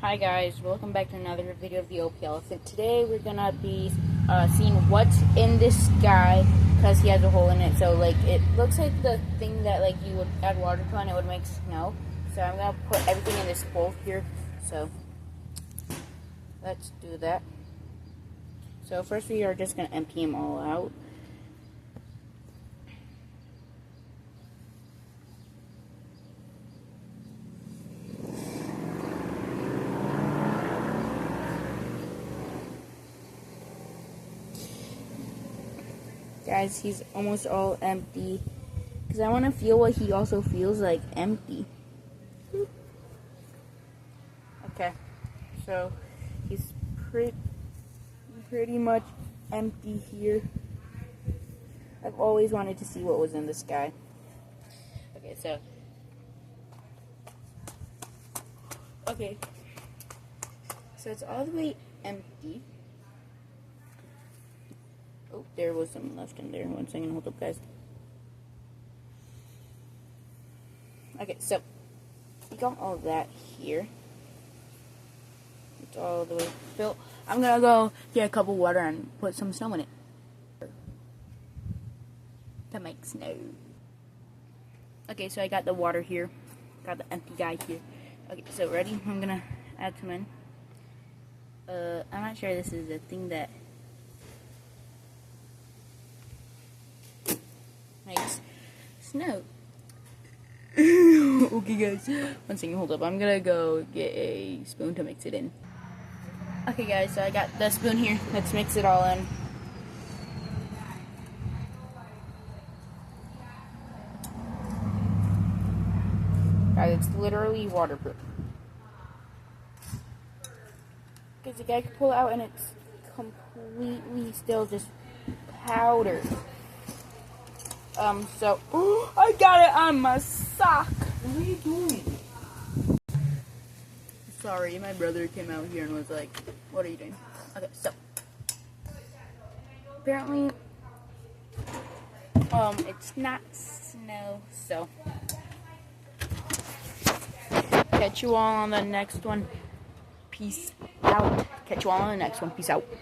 Hi guys, welcome back to another video of the OP Elephant. Today we're gonna be seeing what's in this guy because he has a hole in it. So like it looks like the thing that like you would add water to and it would make snow. So I'm gonna put everything in this bowl here. So let's do that. So first we are just gonna empty them all out. Guys, he's almost all empty. Because I want to feel what he also feels like empty. Okay. So, he's pretty much empty here. I've always wanted to see what was in this guy. Okay, so. Okay. So, it's all the way empty. Oh, there was some left in there. One second, hold up, guys. Okay, so we got all that here. It's all the way filled. I'm gonna go get a cup of water and put some snow in it to make snow. Okay, so I got the water here. Got the empty guy here. Okay, so ready? I'm gonna add some in. I'm not sure this is a thing that makes snow. Okay guys, one second, hold up. I'm gonna go get a spoon to mix it in. Okay guys, so I got the spoon here. Let's mix it all in. Guys, it's literally waterproof. Because the guy can pull it out and it's completely still just powder. So, I got it on my sock. What are you doing? Sorry, my brother came out here and was like, what are you doing? Okay, so, apparently, it's not snow, so, catch you all on the next one. Peace out. Catch you all on the next one. Peace out.